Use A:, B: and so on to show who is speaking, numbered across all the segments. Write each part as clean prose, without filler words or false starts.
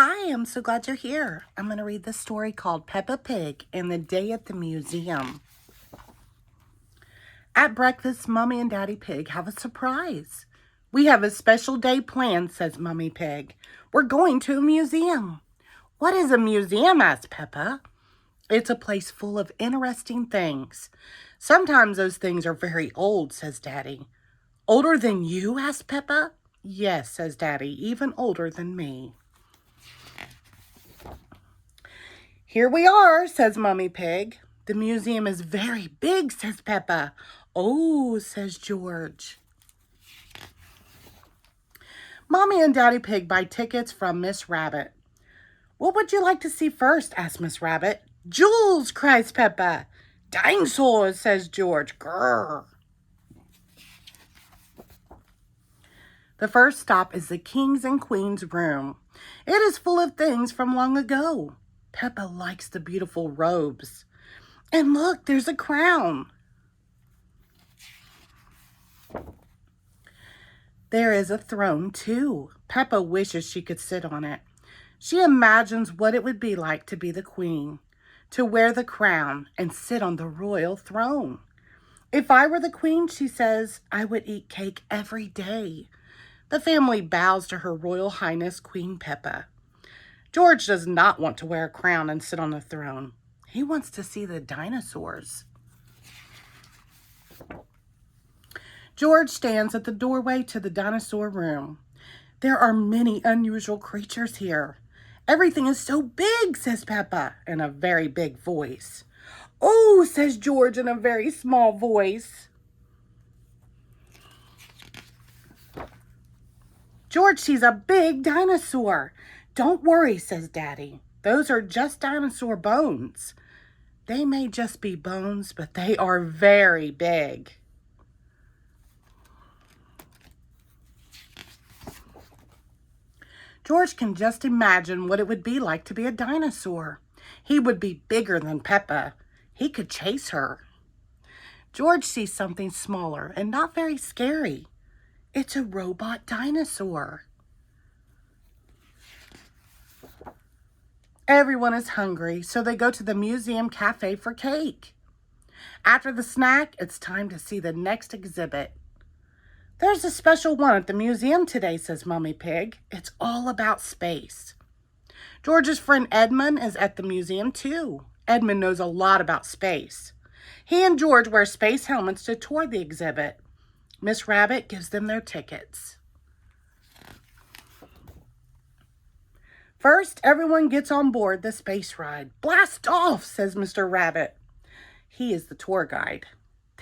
A: Hi, I'm so glad you're here. I'm going to read this story called Peppa Pig and the Day at the Museum. At breakfast, Mommy and Daddy Pig have a surprise. We have a special day planned, says Mummy Pig. We're going to a museum. What is a museum? Asked Peppa. It's a place full of interesting things. Sometimes those things are very old, says Daddy. Older than you? Asked Peppa. Yes, says Daddy, even older than me. Here we are, says Mummy Pig. The museum is very big, says Peppa. Oh, says George. Mommy and Daddy Pig buy tickets from Miss Rabbit. What would you like to see first? Asked Miss Rabbit. Jewels, cries Peppa. Dinosaurs, says George. Grrr. The first stop is the King's and Queen's room. It is full of things from long ago. Peppa likes the beautiful robes. And look, there's a crown. There is a throne, too. Peppa wishes she could sit on it. She imagines what it would be like to be the queen, to wear the crown and sit on the royal throne. If I were the queen, she says, I would eat cake every day. The family bows to Her Royal Highness Queen Peppa. George does not want to wear a crown and sit on the throne. He wants to see the dinosaurs. George stands at the doorway to the dinosaur room. There are many unusual creatures here. Everything is so big, says Peppa in a very big voice. Oh, says George in a very small voice. George sees a big dinosaur. Don't worry, says Daddy. Those are just dinosaur bones. They may just be bones, but they are very big. George can just imagine what it would be like to be a dinosaur. He would be bigger than Peppa. He could chase her. George sees something smaller and not very scary. It's a robot dinosaur. Everyone is hungry, so they go to the museum cafe for cake. After the snack, it's time to see the next exhibit. There's a special one at the museum today, says Mummy Pig. It's all about space. George's friend Edmund is at the museum too. Edmund knows a lot about space. He and George wear space helmets to tour the exhibit. Miss Rabbit gives them their tickets. First, everyone gets on board the space ride. Blast off, says Mr. Rabbit. He is the tour guide.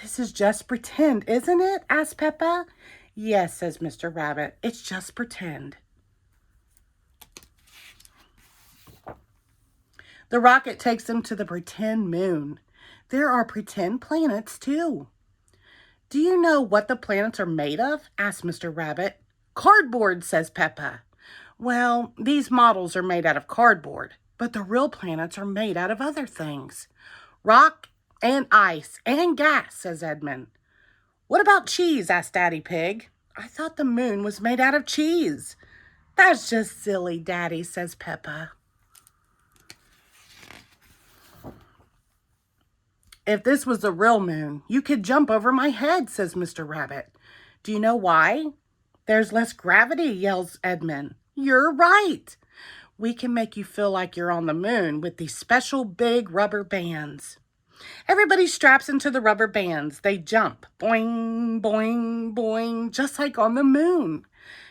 A: This is just pretend, isn't it? Asks Peppa. Yes, says Mr. Rabbit. It's just pretend. The rocket takes them to the pretend moon. There are pretend planets, too. Do you know what the planets are made of? Asks Mr. Rabbit. Cardboard, says Peppa. Well, these models are made out of cardboard, but the real planets are made out of other things. Rock and ice and gas, says Edmund. What about cheese? Asked Daddy Pig. I thought the moon was made out of cheese. That's just silly, Daddy, says Peppa. If this was the real moon, you could jump over my head, says Mr. Rabbit. Do you know why? There's less gravity, yells Edmund. You're right. We can make you feel like you're on the moon with these special big rubber bands. Everybody straps into the rubber bands. They jump. Boing, boing, boing, just like on the moon.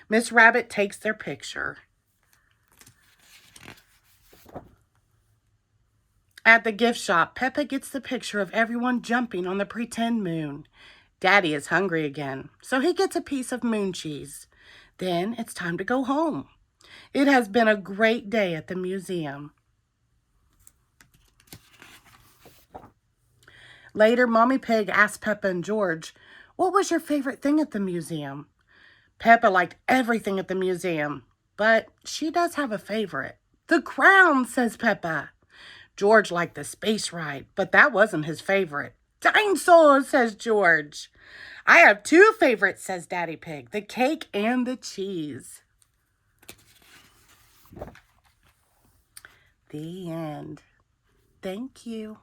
A: Miss Rabbit takes their picture. At the gift shop, Peppa gets the picture of everyone jumping on the pretend moon. Daddy is hungry again, so he gets a piece of moon cheese. Then it's time to go home. It has been a great day at the museum. Later, Mommy Pig asked Peppa and George, what was your favorite thing at the museum? Peppa liked everything at the museum, but she does have a favorite. The crown, says Peppa. George liked the space ride, but that wasn't his favorite. Dinosaur, says George. I have two favorites, says Daddy Pig, the cake and the cheese. The end. Thank you.